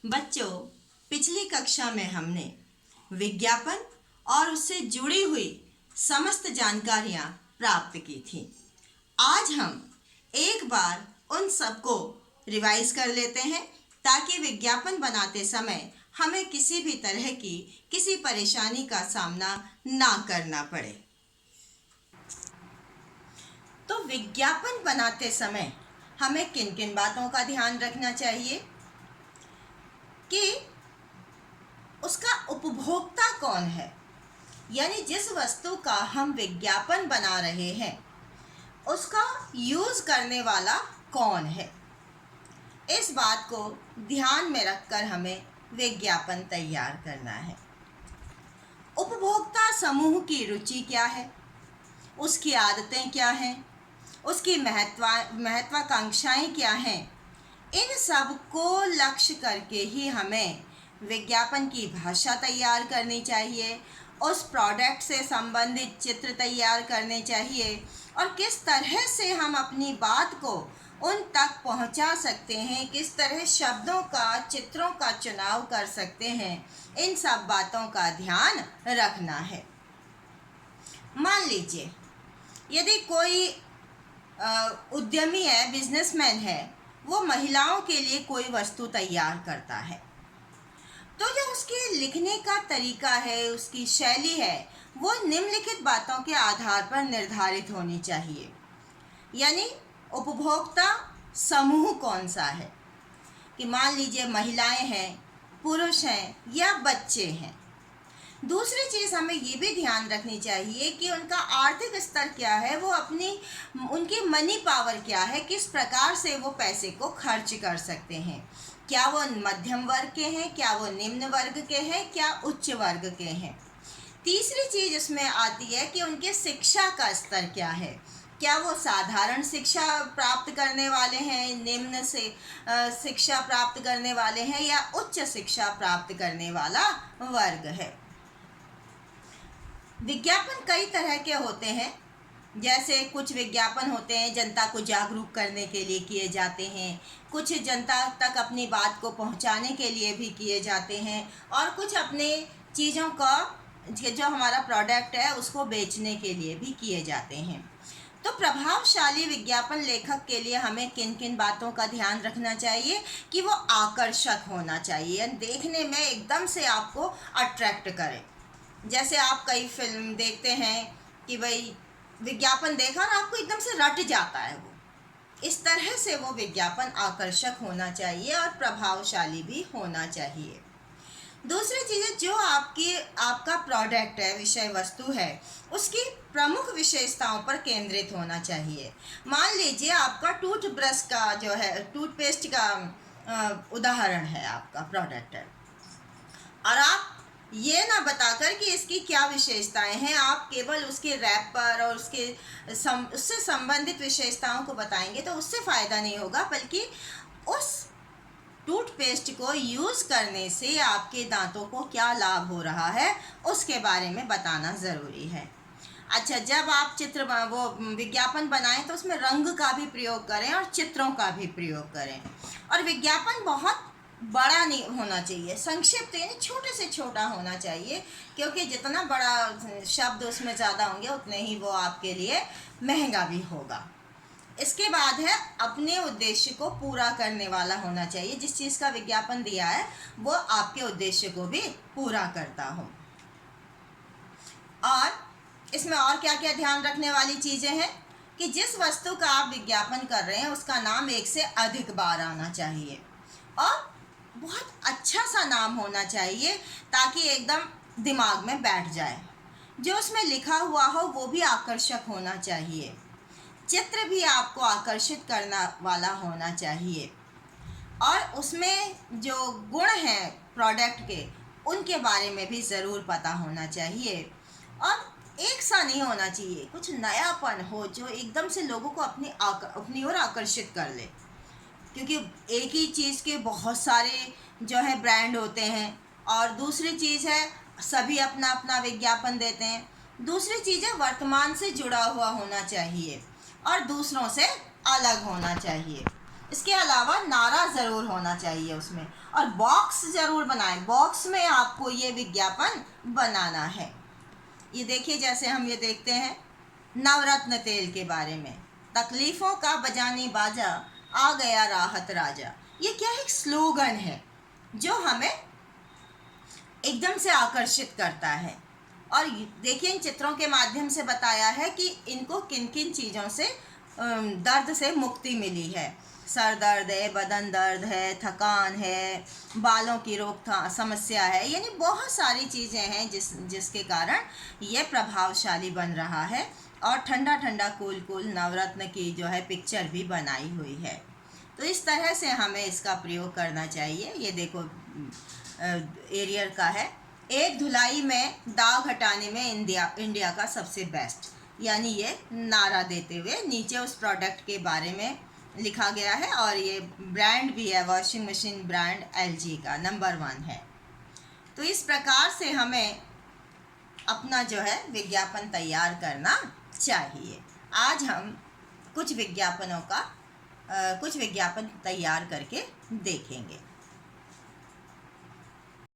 बच्चों, पिछली कक्षा में हमने विज्ञापन और उससे जुड़ी हुई समस्त जानकारियाँ प्राप्त की थी। आज हम एक बार उन सबको रिवाइज कर लेते हैं ताकि विज्ञापन बनाते समय हमें किसी भी तरह की किसी परेशानी का सामना ना करना पड़े। तो विज्ञापन बनाते समय हमें किन किन बातों का ध्यान रखना चाहिए कि उसका उपभोक्ता कौन है, यानी जिस वस्तु का हम विज्ञापन बना रहे हैं उसका यूज़ करने वाला कौन है। इस बात को ध्यान में रखकर हमें विज्ञापन तैयार करना है। उपभोक्ता समूह की रुचि क्या है, उसकी आदतें क्या हैं, उसकी महत्वाकांक्षाएं क्या हैं, इन सब को लक्ष्य करके ही हमें विज्ञापन की भाषा तैयार करनी चाहिए, उस प्रोडक्ट से संबंधित चित्र तैयार करने चाहिए और किस तरह से हम अपनी बात को उन तक पहुंचा सकते हैं, किस तरह शब्दों का, चित्रों का चुनाव कर सकते हैं, इन सब बातों का ध्यान रखना है। मान लीजिए यदि कोई उद्यमी है, बिजनेसमैन है, वो महिलाओं के लिए कोई वस्तु तैयार करता है, तो जो उसके लिखने का तरीका है, उसकी शैली है, वो निम्नलिखित बातों के आधार पर निर्धारित होनी चाहिए। यानी उपभोक्ता समूह कौन सा है, कि मान लीजिए महिलाएं हैं, पुरुष हैं या बच्चे हैं। दूसरी चीज़ हमें ये भी ध्यान रखनी चाहिए कि उनका आर्थिक स्तर क्या है, वो उनकी मनी पावर क्या है, किस प्रकार से वो पैसे को खर्च कर सकते हैं। क्या वो मध्यम वर्ग के हैं, क्या वो निम्न वर्ग के हैं, क्या उच्च वर्ग के हैं। तीसरी चीज़ इसमें आती है कि उनके शिक्षा का स्तर क्या है, क्या वो साधारण शिक्षा प्राप्त करने वाले हैं, निम्न से शिक्षा प्राप्त करने वाले हैं या उच्च शिक्षा प्राप्त करने वाला वर्ग है। विज्ञापन कई तरह के होते हैं, जैसे कुछ विज्ञापन होते हैं जनता को जागरूक करने के लिए किए जाते हैं, कुछ जनता तक अपनी बात को पहुंचाने के लिए भी किए जाते हैं और कुछ अपने चीज़ों का जो हमारा प्रोडक्ट है उसको बेचने के लिए भी किए जाते हैं। तो प्रभावशाली विज्ञापन लेखक के लिए हमें किन किन बातों का ध्यान रखना चाहिए कि वो आकर्षक होना चाहिए, देखने में एकदम से आपको अट्रैक्ट करे। जैसे आप कई फिल्म देखते हैं कि भाई विज्ञापन देखा और आपको एकदम से रट जाता है, वो इस तरह से वो विज्ञापन आकर्षक होना चाहिए और प्रभावशाली भी होना चाहिए। दूसरी चीज़, जो आपका प्रोडक्ट है, विषय वस्तु है, उसकी प्रमुख विशेषताओं पर केंद्रित होना चाहिए। मान लीजिए आपका टूथब्रश का जो है, टूथपेस्ट का उदाहरण है, आपका प्रोडक्ट है और आप ये ना बताकर कि इसकी क्या विशेषताएं हैं, आप केवल उसके रैप पर और उससे संबंधित विशेषताओं को बताएंगे तो उससे फ़ायदा नहीं होगा, बल्कि उस टूथपेस्ट को यूज़ करने से आपके दांतों को क्या लाभ हो रहा है उसके बारे में बताना ज़रूरी है। अच्छा, जब आप वो विज्ञापन बनाएं तो उसमें रंग का भी प्रयोग करें और चित्रों का भी प्रयोग करें। और विज्ञापन बहुत बड़ा नहीं होना चाहिए, संक्षिप्त यानी छोटे से छोटा होना चाहिए, क्योंकि जितना बड़ा शब्द उसमें ज़्यादा होंगे उतने ही वो आपके लिए महंगा भी होगा। इसके बाद है, अपने उद्देश्य को पूरा करने वाला होना चाहिए। जिस चीज़ का विज्ञापन दिया है वो आपके उद्देश्य को भी पूरा करता हो। और इसमें और क्या क्या ध्यान रखने वाली चीज़ें हैं कि जिस वस्तु का आप विज्ञापन कर रहे हैं उसका नाम एक से अधिक बार आना चाहिए और बहुत अच्छा सा नाम होना चाहिए ताकि एकदम दिमाग में बैठ जाए। जो उसमें लिखा हुआ हो वो भी आकर्षक होना चाहिए, चित्र भी आपको आकर्षित करने वाला होना चाहिए और उसमें जो गुण हैं प्रोडक्ट के उनके बारे में भी ज़रूर पता होना चाहिए और एक सा नहीं होना चाहिए, कुछ नयापन हो जो एकदम से लोगों को अपनी ओर आकर्षित कर ले, क्योंकि एक ही चीज़ के बहुत सारे जो है ब्रांड होते हैं। और दूसरी चीज़ है, सभी अपना अपना विज्ञापन देते हैं। दूसरी चीज़ है, वर्तमान से जुड़ा हुआ होना चाहिए और दूसरों से अलग होना चाहिए। इसके अलावा नारा ज़रूर होना चाहिए उसमें, और बॉक्स ज़रूर बनाएं। बॉक्स में आपको ये विज्ञापन बनाना है। ये देखिए, जैसे हम ये देखते हैं नवरत्न तेल के बारे में, तकलीफ़ों का बजाने बाजा, आ गया राहत राजा। ये क्या है? एक स्लोगन है जो हमें एकदम से आकर्षित करता है। और देखिए, इन चित्रों के माध्यम से बताया है कि इनको किन किन चीज़ों से दर्द से मुक्ति मिली है। सर दर्द है, बदन दर्द है, थकान है, बालों की रोकथाम समस्या है, यानी बहुत सारी चीज़ें हैं जिसके कारण ये प्रभावशाली बन रहा है। और ठंडा ठंडा कूल कूल नवरत्न की जो है पिक्चर भी बनाई हुई है। तो इस तरह से हमें इसका प्रयोग करना चाहिए। ये देखो एरियल का है, एक धुलाई में दाग हटाने में इंडिया का सबसे बेस्ट, यानी ये नारा देते हुए नीचे उस प्रोडक्ट के बारे में लिखा गया है। और ये ब्रांड भी है, वॉशिंग मशीन ब्रांड LG का नंबर 1 है। तो इस प्रकार से हमें अपना जो है विज्ञापन तैयार करना चाहिए। आज हम कुछ विज्ञापन तैयार करके देखेंगे।